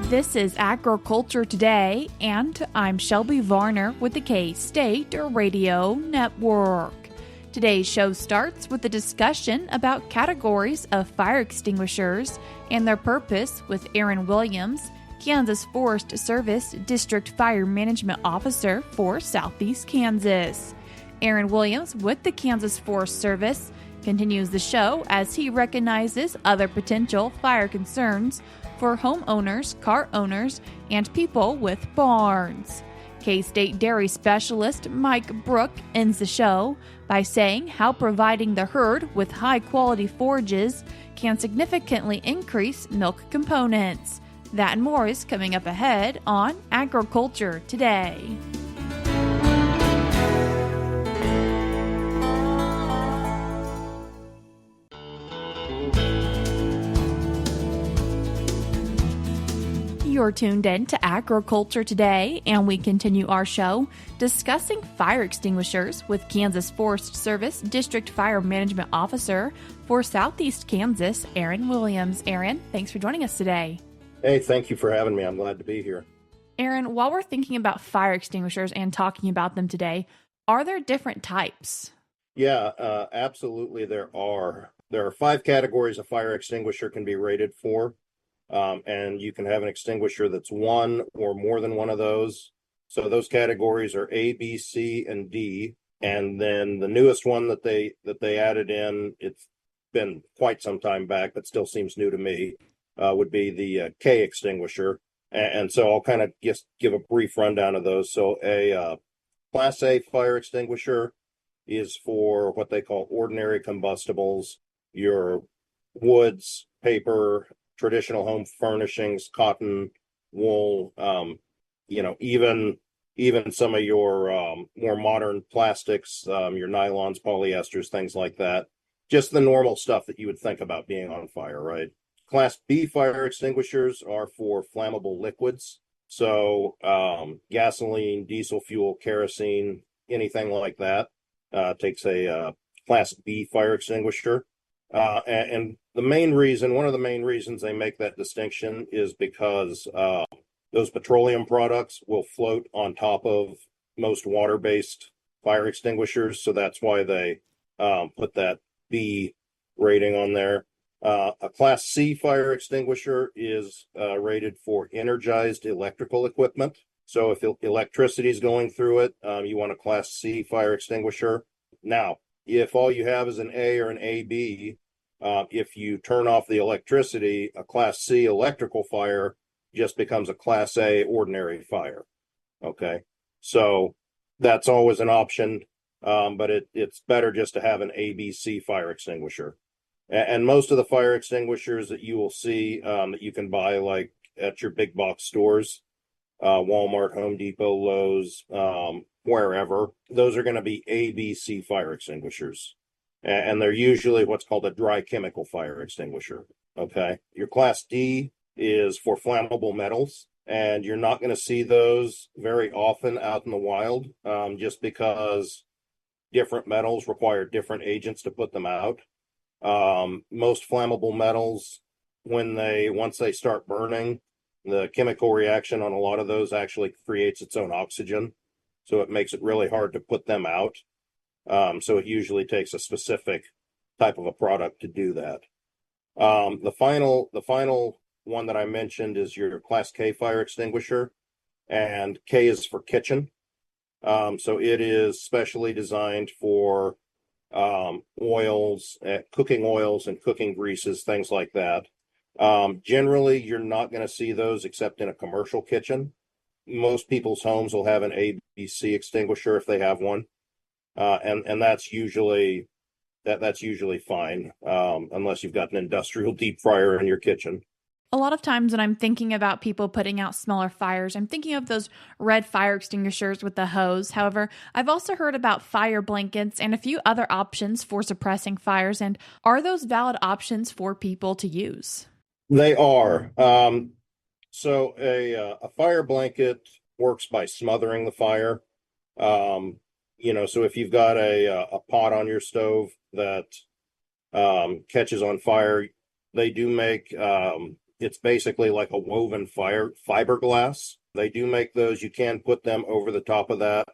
This is Agriculture Today, and I'm Shelby Varner with the K-State Radio Network. Today's show starts with a discussion about categories of fire extinguishers and their purpose with Aaron Williams, Kansas Forest Service District Fire Management Officer for Southeast Kansas. Aaron Williams with the Kansas Forest Service continues the show as he recognizes other potential fire concerns for homeowners, car owners, and people with barns. K-State dairy specialist Mike Brouk ends the show by saying how providing the herd with high-quality forages can significantly increase milk components. That and more is coming up ahead on Agriculture Today. You're tuned in to Agriculture Today, and we continue our show discussing fire extinguishers with Kansas Forest Service District Fire Management Officer for Southeast Kansas, Aaron Williams. Aaron, thanks for joining us today. Hey, thank you for having me. I'm glad to be here. Aaron, while we're thinking about fire extinguishers and talking about them today, are there different types? Yeah, absolutely there are. There are 5 categories a fire extinguisher can be rated for. And you can have an extinguisher that's one or more than one of those. So those categories are A, B, C, and D. And then the newest one that they added in, it's been quite some time back, but still seems new to me, would be the K extinguisher. And so I'll kind of just give a brief rundown of those. So a Class A fire extinguisher is for what they call ordinary combustibles, your woods, paper, traditional home furnishings, cotton, wool, even some of your more modern plastics, your nylons, polyesters, things like that. Just the normal stuff that you would think about being on fire, right? Class B fire extinguishers are for flammable liquids. So gasoline, diesel fuel, kerosene, anything like that takes a Class B fire extinguisher. And one of the main reasons they make that distinction is because those petroleum products will float on top of most water-based fire extinguishers. So that's why they put that B rating on there. A Class C fire extinguisher is rated for energized electrical equipment. So if electricity is going through it, you want a Class C fire extinguisher. Now, if all you have is an A or an AB, if you turn off the electricity, a Class C electrical fire just becomes a Class A ordinary fire. Okay, so that's always an option, but it's better just to have an ABC fire extinguisher. And most of the fire extinguishers that you will see that you can buy like at your big box stores, Walmart, Home Depot, Lowe's, wherever, those are going to be ABC fire extinguishers. And they're usually what's called a dry chemical fire extinguisher. Okay. Your Class D is for flammable metals, and you're not going to see those very often out in the wild, just because different metals require different agents to put them out. Most flammable metals, once they start burning, the chemical reaction on a lot of those actually creates its own oxygen. So it makes it really hard to put them out. So it usually takes a specific type of a product to do that. The final one that I mentioned is your Class K fire extinguisher, and K is for kitchen. So it is specially designed for cooking oils and cooking greases, things like that. Generally, you're not going to see those except in a commercial kitchen. Most people's homes will have an ABC extinguisher if they have one. And that's usually fine, unless you've got an industrial deep fryer in your kitchen. A lot of times when I'm thinking about people putting out smaller fires, I'm thinking of those red fire extinguishers with the hose. However, I've also heard about fire blankets and a few other options for suppressing fires. And are those valid options for people to use? They are. So a fire blanket works by smothering the fire. So if you've got a pot on your stove that catches on fire, they do make it's basically like a woven fiberglass. They do make those. You can put them over the top of that.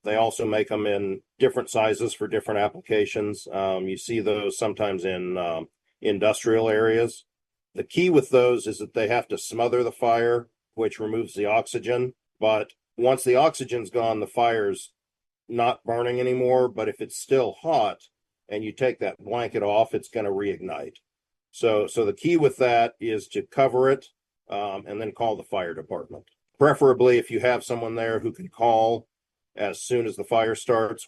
They also make them in different sizes for different applications. You see those sometimes in industrial areas. The key with those is that they have to smother the fire, which removes the oxygen. But once the oxygen's gone, the fire's not burning anymore. But if it's still hot and you take that blanket off, it's going to reignite. So the key with that is to cover it and then call the fire department. Preferably, if you have someone there who can call as soon as the fire starts,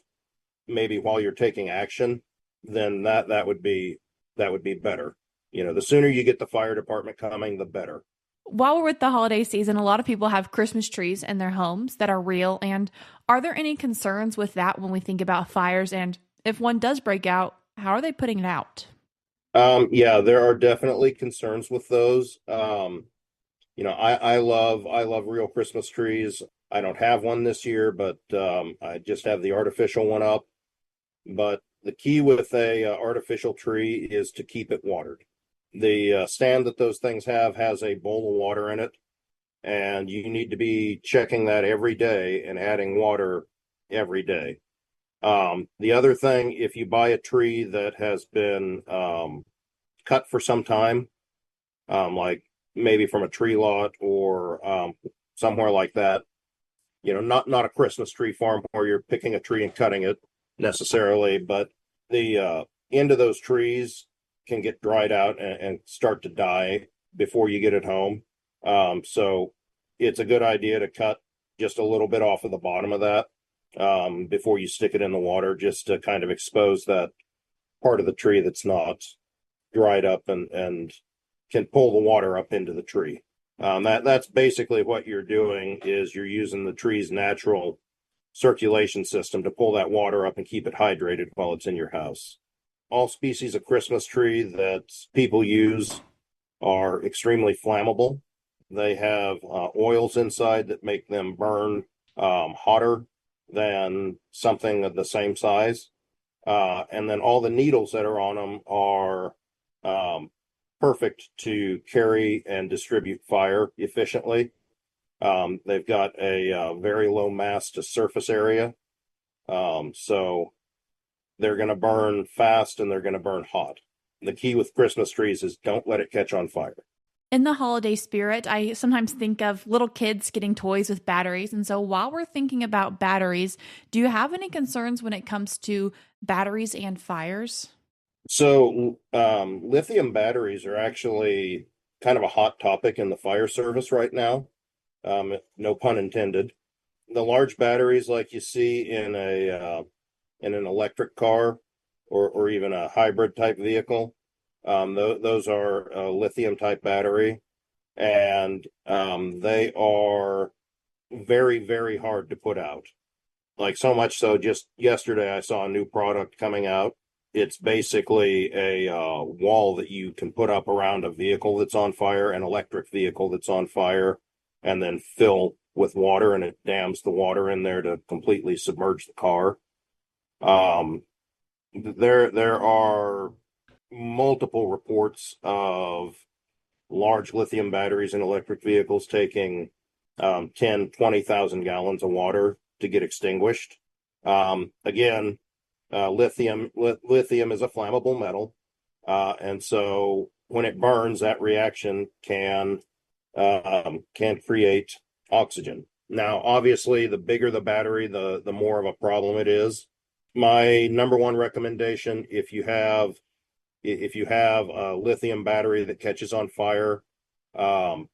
maybe while you're taking action, then that would be better. The sooner you get the fire department coming, the better. While we're with the holiday season, a lot of people have Christmas trees in their homes that are real. And are there any concerns with that when we think about fires? And if one does break out, how are they putting it out? Yeah, there are definitely concerns with those. I love real Christmas trees. I don't have one this year, but I just have the artificial one up. But the key with a artificial tree is to keep it watered. The stand that those things have has a bowl of water in it, and you need to be checking that every day and adding water every day. The other thing, if you buy a tree that has been cut for some time, like maybe from a tree lot or somewhere like that, not a Christmas tree farm where you're picking a tree and cutting it necessarily, but the end of those trees can get dried out and start to die before you get it home. So it's a good idea to cut just a little bit off of the bottom of that before you stick it in the water, just to kind of expose that part of the tree that's not dried up and can pull the water up into the tree. That's basically what you're doing, is you're using the tree's natural circulation system to pull that water up and keep it hydrated while it's in your house. All species of Christmas tree that people use are extremely flammable. They have oils inside that make them burn hotter than something of the same size. And then all the needles that are on them are perfect to carry and distribute fire efficiently. They've got a very low mass to surface area. So they're going to burn fast and they're going to burn hot. The key with Christmas trees is don't let it catch on fire. In the holiday spirit, I sometimes think of little kids getting toys with batteries. And so while we're thinking about batteries, do you have any concerns when it comes to batteries and fires? So lithium batteries are actually kind of a hot topic in the fire service right now. No pun intended. The large batteries like you see in an electric car or even a hybrid type vehicle, those are a lithium type battery, and they are very, very hard to put out. Like, so much so, just yesterday I saw a new product coming out. It's basically a wall that you can put up around a vehicle that's on fire, an electric vehicle that's on fire, and then fill with water, and it dams the water in there to completely submerge the car. There are multiple reports of large lithium batteries in electric vehicles taking 20,000 gallons of water to get extinguished. Lithium is a flammable metal, and so when it burns, that reaction can create oxygen. Now, obviously, the bigger the battery, the more of a problem it is. My number one recommendation, if you have a lithium battery that catches on fire, call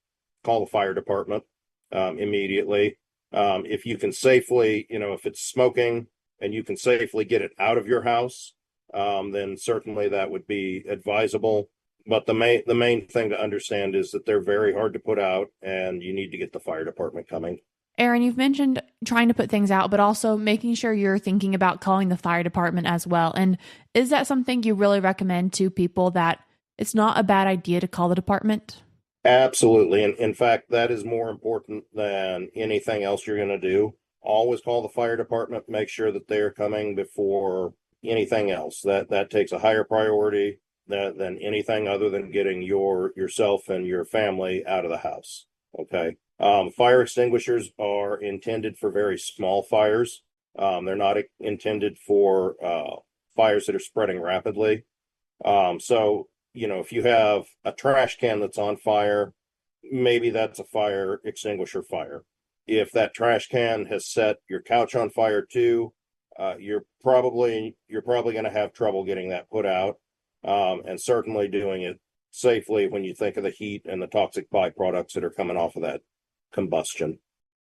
the fire department immediately. If you can safely, if it's smoking and you can safely get it out of your house, then certainly that would be advisable. But the main thing to understand is that they're very hard to put out, and you need to get the fire department coming. Aaron, you've mentioned trying to put things out, but also making sure you're thinking about calling the fire department as well. And is that something you really recommend to people, that it's not a bad idea to call the department? Absolutely. And in fact, that is more important than anything else you're going to do. Always call the fire department, make sure that they are coming before anything else. That takes a higher priority than anything other than getting yourself and your family out of the house. Okay. Fire extinguishers are intended for very small fires. They're not intended for fires that are spreading rapidly. So, if you have a trash can that's on fire, maybe that's a fire extinguisher fire. If that trash can has set your couch on fire too, you're probably going to have trouble getting that put out, and certainly doing it safely when you think of the heat and the toxic byproducts that are coming off of that combustion.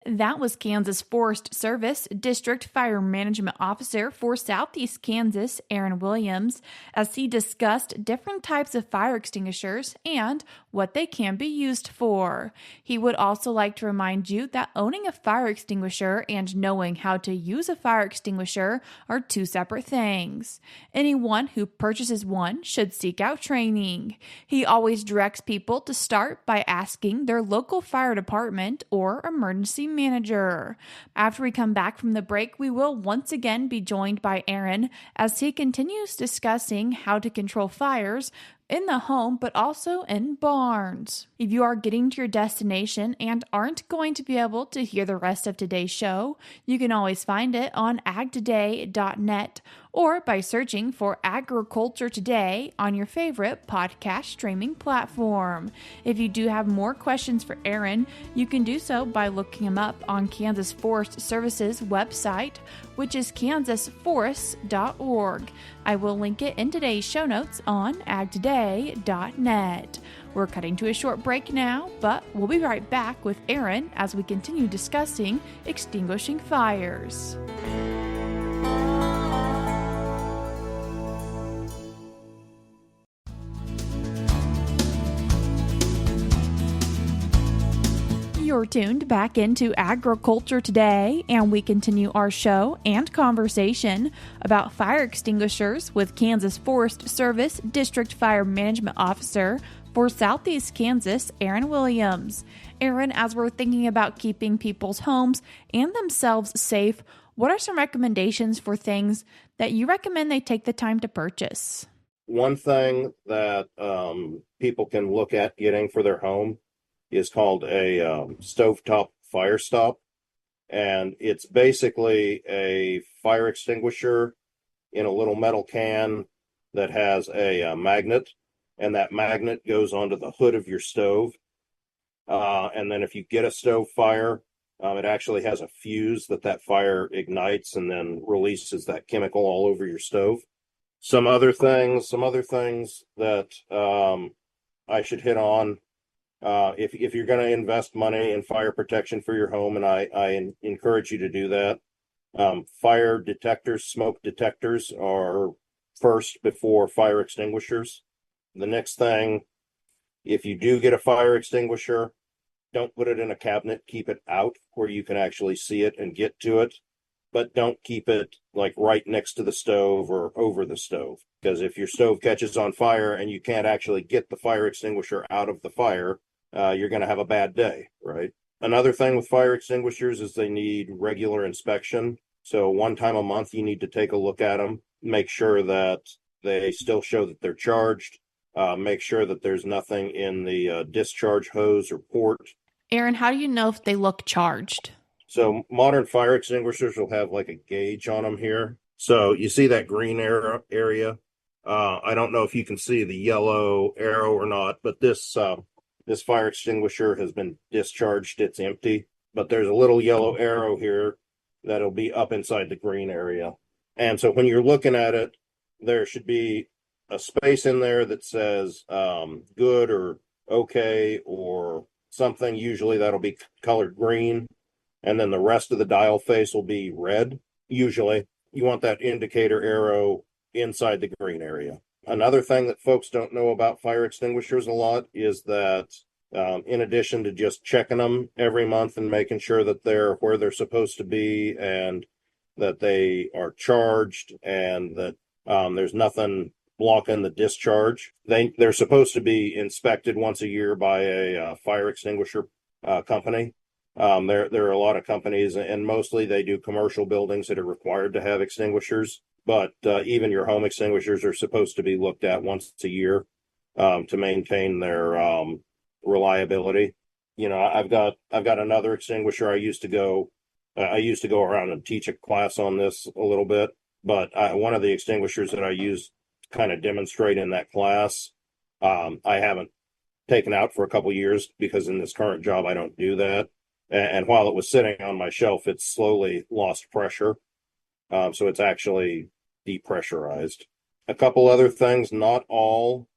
That was Kansas Forest Service District Fire Management Officer for Southeast Kansas, Aaron Williams, as he discussed different types of fire extinguishers and what they can be used for. He would also like to remind you that owning a fire extinguisher and knowing how to use a fire extinguisher are two separate things. Anyone who purchases one should seek out training. He always directs people to start by asking their local fire department or emergency manager. After we come back from the break, we will once again be joined by Aaron as he continues discussing how to control fires in the home, but also in barns. If you are getting to your destination and aren't going to be able to hear the rest of today's show, you can always find it on agtoday.net or by searching for Agriculture Today on your favorite podcast streaming platform. If you do have more questions for Aaron, you can do so by looking him up on Kansas Forest Service's website, which is kansasforests.org. I will link it in today's show notes on agtoday.net. We're cutting to a short break now, but we'll be right back with Aaron as we continue discussing extinguishing fires. You're tuned back into Agriculture Today, and we continue our show and conversation about fire extinguishers with Kansas Forest Service District Fire Management Officer for Southeast Kansas, Aaron Williams. Aaron, as we're thinking about keeping people's homes and themselves safe, what are some recommendations for things that you recommend they take the time to purchase? One thing that people can look at getting for their home is called a stovetop fire stop, and it's basically a fire extinguisher in a little metal can that has a magnet, and that magnet goes onto the hood of your stove, and then if you get a stove fire, it actually has a fuse that fire ignites and then releases that chemical all over your stove. Some other things that I should hit on. If you're going to invest money in fire protection for your home, and I encourage you to do that, fire detectors, smoke detectors are first before fire extinguishers. The next thing, if you do get a fire extinguisher, don't put it in a cabinet, keep it out where you can actually see it and get to it, but don't keep it like right next to the stove or over the stove, because if your stove catches on fire and you can't actually get the fire extinguisher out of the fire, you're going to have a bad day, right? Another thing with fire extinguishers is they need regular inspection. So one time a month, you need to take a look at them, make sure that they still show that they're charged, make sure that there's nothing in the discharge hose or port. Aaron, how do you know if they look charged? So modern fire extinguishers will have like a gauge on them here. So you see that green area. I don't know if you can see the yellow arrow or not, but this fire extinguisher has been discharged. It's empty, but there's a little yellow arrow here that'll be up inside the green area. And so when you're looking at it, there should be a space in there that says good or okay or something. Usually that'll be colored green. And then the rest of the dial face will be red. Usually you want that indicator arrow inside the green area. Another thing that folks don't know about fire extinguishers a lot is that in addition to just checking them every month and making sure that they're where they're supposed to be and that they are charged and that there's nothing blocking the discharge, they're supposed to be inspected once a year by a fire extinguisher company. There are a lot of companies, and mostly they do commercial buildings that are required to have extinguishers. but even your home extinguishers are supposed to be looked at once a year to maintain their reliability. I've got another extinguisher. I used to go around and teach a class on this a little bit, but one of the extinguishers that I used to kind of demonstrate in that class, I haven't taken out for a couple years because in this current job I don't do that. And while it was sitting on my shelf, it slowly lost pressure. So it's actually depressurized. A couple other things, not all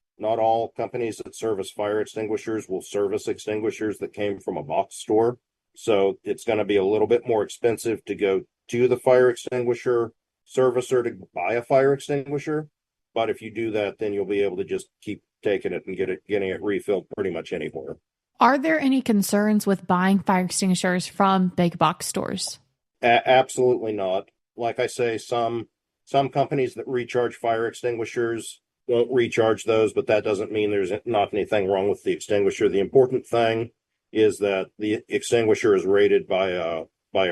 companies that service fire extinguishers will service extinguishers that came from a box store. So it's going to be a little bit more expensive to go to the fire extinguisher servicer to buy a fire extinguisher. But if you do that, then you'll be able to just keep taking it and getting it refilled pretty much anywhere. Are there any concerns with buying fire extinguishers from big box stores? Absolutely not. Like I say, some companies that recharge fire extinguishers won't recharge those, but that doesn't mean there's not anything wrong with the extinguisher. The important thing is that the extinguisher is rated by a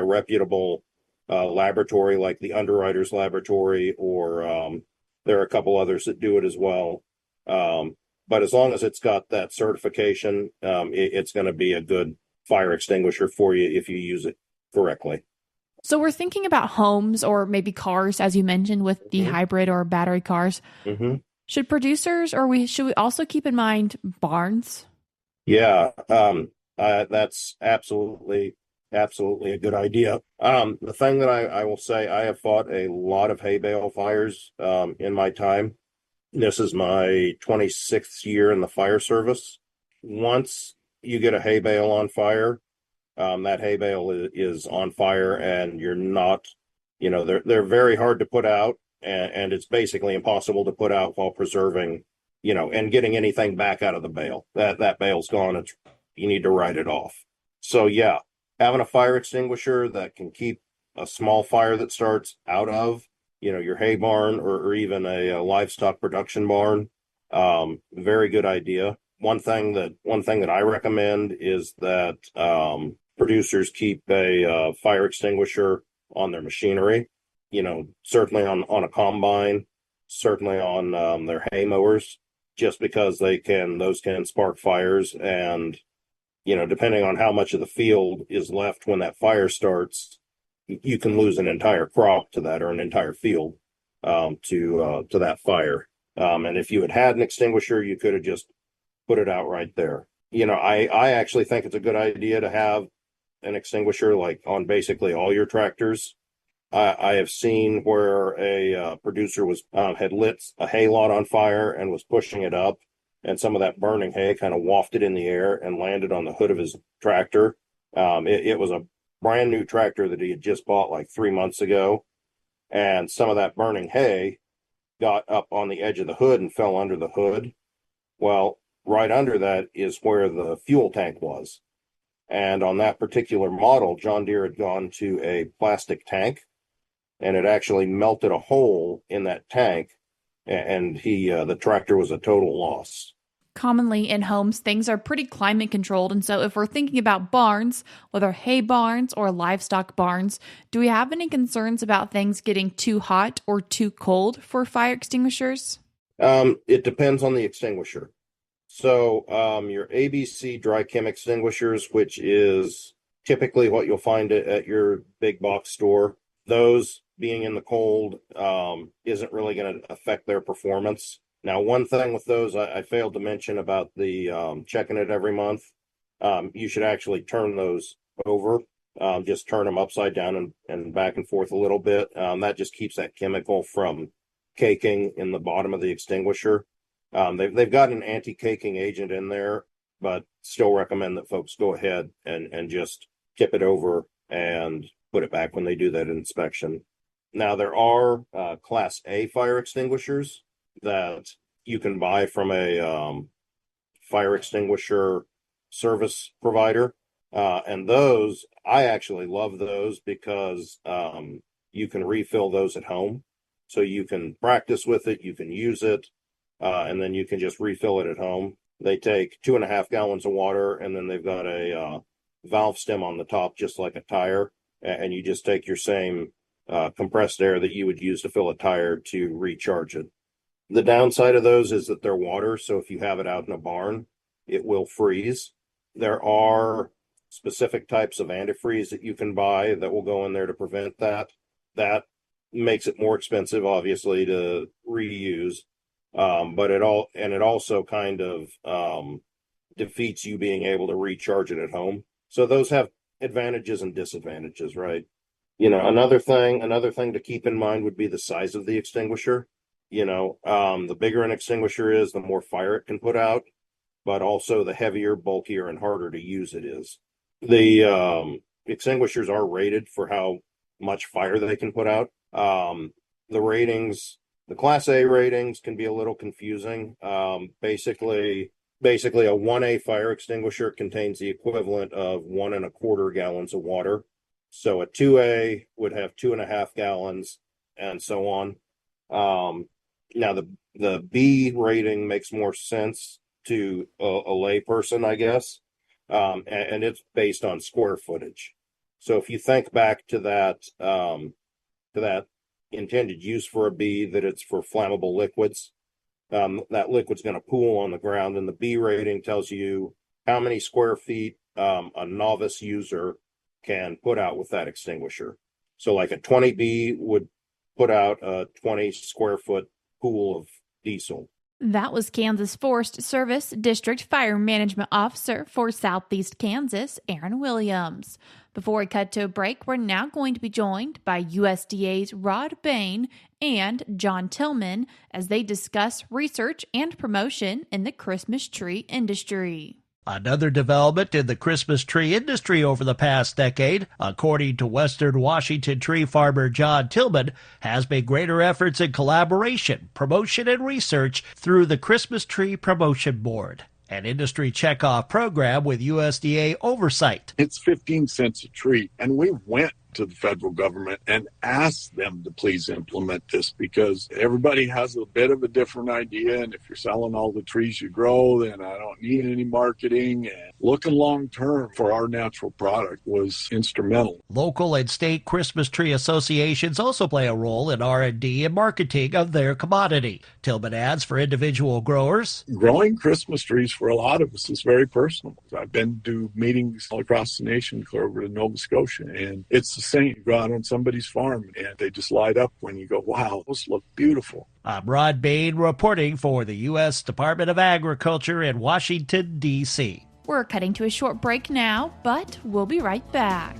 reputable laboratory like the Underwriters Laboratory, or there are a couple others that do it as well. But as long as it's got that certification, it's going to be a good fire extinguisher for you if you use it correctly. So we're thinking about homes or maybe cars, as you mentioned, with the hybrid or battery cars. Should producers, should we also keep in mind barns? Yeah, that's absolutely a good idea. The thing that I will say, I have fought a lot of hay bale fires in my time. This is my 26th year in the fire service. Once you get a hay bale on fire, that hay bale is on fire, and you're not, they're very hard to put out, and it's basically impossible to put out while preserving, and getting anything back out of the bale. That bale's gone. You need to write it off. So yeah, having a fire extinguisher that can keep a small fire that starts out of, your hay barn or even a livestock production barn, very good idea. One thing that I recommend is that producers keep a fire extinguisher on their machinery. Certainly on a combine, certainly on their hay mowers, just because those can spark fires, and depending on how much of the field is left when that fire starts, you can lose an entire crop to that, or an entire field to that fire. And if you had an extinguisher, you could have just put it out right there. I actually think it's a good idea to have an extinguisher like on basically all your tractors. I have seen where a producer had lit a hay lot on fire and was pushing it up, and some of that burning hay kind of wafted in the air and landed on the hood of his tractor. It was a brand new tractor that he had just bought like 3 months ago, and some of that burning hay got up on the edge of the hood and fell under the hood. Well, right under that is where the fuel tank was. And on that particular model, John Deere had gone to a plastic tank, and it actually melted a hole in that tank, and the tractor was a total loss. Commonly in homes, things are pretty climate controlled. And so if we're thinking about barns, whether hay barns or livestock barns, do we have any concerns about things getting too hot or too cold for fire extinguishers? It depends on the extinguisher. So your ABC dry chem extinguishers, which is typically what you'll find at your big box store, those being in the cold isn't really going to affect their performance. Now, one thing with those I failed to mention about the checking it every month, you should actually turn those over, just turn them upside down and back and forth a little bit. That just keeps that chemical from caking in the bottom of the extinguisher. They've got an anti-caking agent in there, but still recommend that folks go ahead and just tip it over and put it back when they do that inspection. Now, there are Class A fire extinguishers that you can buy from a fire extinguisher service provider. And those, I actually love those because you can refill those at home. So you can practice with it, you can use it, and then you can just refill it at home. They take 2.5 gallons of water, and then they've got a valve stem on the top, just like a tire. And you just take your same compressed air that you would use to fill a tire to recharge it. The downside of those is that they're water, so if you have it out in a barn, it will freeze. There are specific types of antifreeze that you can buy that will go in there to prevent that. That makes it more expensive, obviously, to reuse. But it also kind of defeats you being able to recharge it at home. So those have advantages and disadvantages, right? Another thing to keep in mind would be the size of the extinguisher. The bigger an extinguisher is, the more fire it can put out, but also the heavier, bulkier, and harder to use it is. The extinguishers are rated for how much fire they can put out. The ratings, the Class A ratings can be a little confusing. Basically a 1A fire extinguisher contains the equivalent of 1.25 gallons of water. So a 2A would have 2.5 gallons, and so on. Now the B rating makes more sense to a lay person, I guess, and it's based on square footage. So if you think back to that intended use for a B, that it's for flammable liquids, that liquid's going to pool on the ground, and the B rating tells you how many square feet a novice user can put out with that extinguisher. So like a 20B would put out a 20 square foot pool of diesel. That was Kansas Forest Service District Fire Management Officer for Southeast Kansas, Aaron Williams. Before we cut to a break, we're now going to be joined by USDA's Rod Bain and John Tillman as they discuss research and promotion in the Christmas tree industry. Another development in the Christmas tree industry over the past decade, according to Western Washington tree farmer John Tillman, has been greater efforts in collaboration, promotion, and research through the Christmas Tree Promotion Board, an industry checkoff program with USDA oversight. It's 15 cents a tree, and we went to the federal government and asked them to please implement this, because everybody has a bit of a different idea, and if you're selling all the trees you grow, then I don't need any marketing. And looking long term for our natural product was instrumental. Local and state Christmas tree associations also play a role in R&D and marketing of their commodity. Tillman adds, for individual growers, growing Christmas trees for a lot of us is very personal. I've been to meetings all across the nation, clear over to Nova Scotia, and it's the same. You go out on somebody's farm and they just light up when you go, wow, those look beautiful. I'm Rod Bain reporting for the U.S. Department of Agriculture in Washington, D.C. We're cutting to a short break now, but we'll be right back.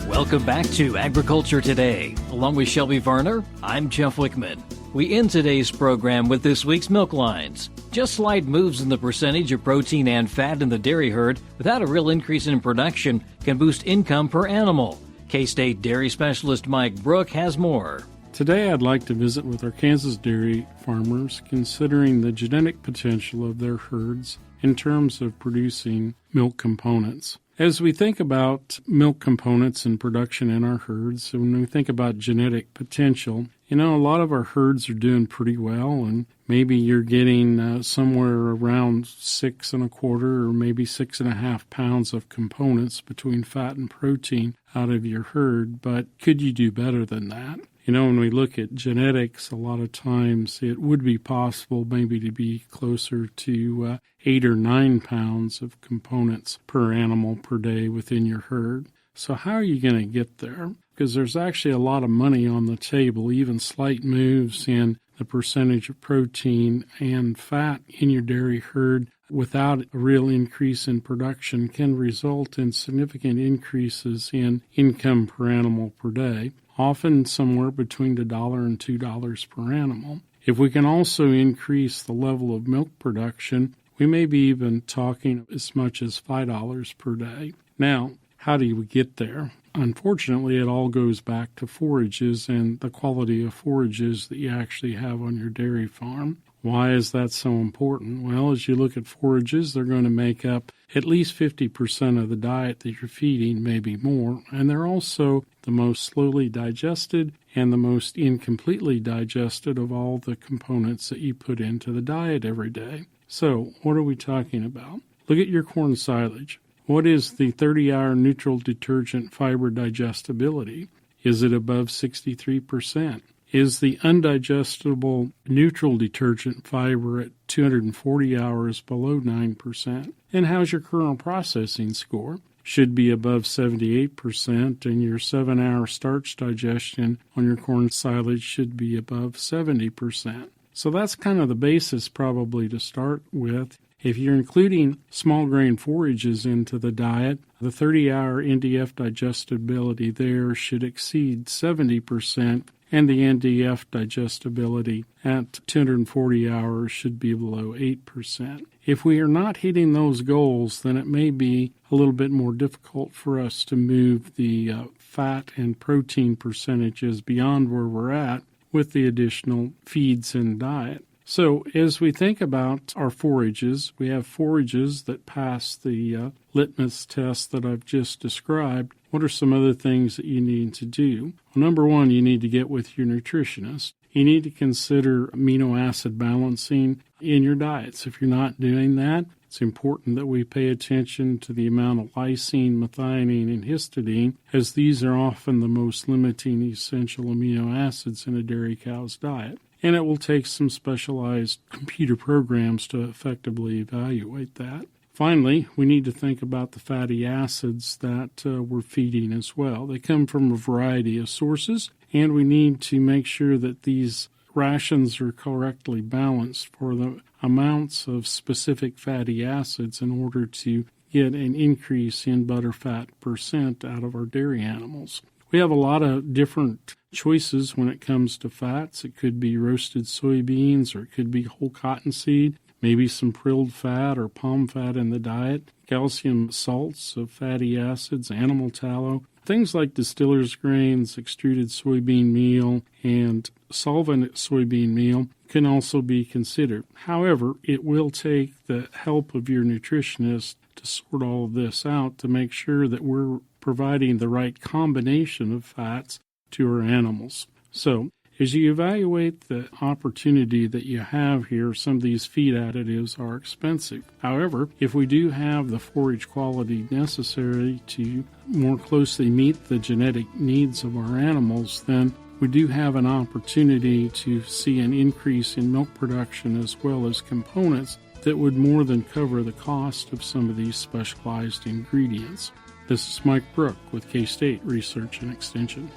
Welcome back to Agriculture Today. Along with Shelby Varner, I'm Jeff Wickman. We end today's program with this week's milk lines. Just slight moves in the percentage of protein and fat in the dairy herd without a real increase in production can boost income per animal. K-State dairy specialist Mike Brouk has more. Today I'd like to visit with our Kansas dairy farmers, considering the genetic potential of their herds in terms of producing milk components. As we think about milk components and production in our herds, when we think about genetic potential, a lot of our herds are doing pretty well, and maybe you're getting somewhere around 6.25 or maybe 6.5 pounds of components between fat and protein out of your herd, but could you do better than that? When we look at genetics, a lot of times it would be possible maybe to be closer to 8 or 9 pounds of components per animal per day within your herd. So how are you going to get there? Because there's actually a lot of money on the table. Even slight moves in the percentage of protein and fat in your dairy herd without a real increase in production can result in significant increases in income per animal per day, often somewhere between $1 and $2 per animal. If we can also increase the level of milk production, we may be even talking as much as $5 per day. Now, how do we get there? Unfortunately, it all goes back to forages and the quality of forages that you actually have on your dairy farm. Why is that so important? Well, as you look at forages, they're going to make up at least 50% of the diet that you're feeding, maybe more, and they're also the most slowly digested and the most incompletely digested of all the components that you put into the diet every day. So, what are we talking about? Look at your corn silage. What is the 30-hour neutral detergent fiber digestibility? Is it above 63%? Is the undigestible neutral detergent fiber at 240 hours below 9%? And how's your kernel processing score? Should be above 78%, and your 7-hour starch digestion on your corn silage should be above 70%. So that's kind of the basis probably to start with. If you're including small grain forages into the diet, the 30-hour NDF digestibility there should exceed 70%, and the NDF digestibility at 240 hours should be below 8%. If we are not hitting those goals, then it may be a little bit more difficult for us to move the fat and protein percentages beyond where we're at with the additional feeds in diet. So as we think about our forages, we have forages that pass the litmus test that I've just described. What are some other things that you need to do? Well, number one, you need to get with your nutritionist. You need to consider amino acid balancing in your diets. If you're not doing that, it's important that we pay attention to the amount of lysine, methionine, and histidine, as these are often the most limiting essential amino acids in a dairy cow's diet. And it will take some specialized computer programs to effectively evaluate that. Finally, we need to think about the fatty acids that we're feeding as well. They come from a variety of sources, and we need to make sure that these rations are correctly balanced for the amounts of specific fatty acids in order to get an increase in butterfat percent out of our dairy animals. We have a lot of different choices when it comes to fats. It could be roasted soybeans, or it could be whole cottonseed, maybe some prilled fat or palm fat in the diet, calcium salts of fatty acids, animal tallow, things like distillers grains, extruded soybean meal, and solvent soybean meal can also be considered. However, it will take the help of your nutritionist to sort all of this out to make sure that we're providing the right combination of fats to our animals. So, as you evaluate the opportunity that you have here, some of these feed additives are expensive. However, if we do have the forage quality necessary to more closely meet the genetic needs of our animals, then we do have an opportunity to see an increase in milk production as well as components that would more than cover the cost of some of these specialized ingredients. This is Mike Brouk with K-State Research and Extension.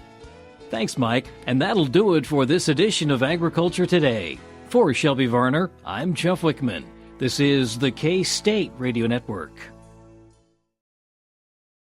Thanks, Mike. And that'll do it for this edition of Agriculture Today. For Shelby Varner, I'm Jeff Wickman. This is the K-State Radio Network.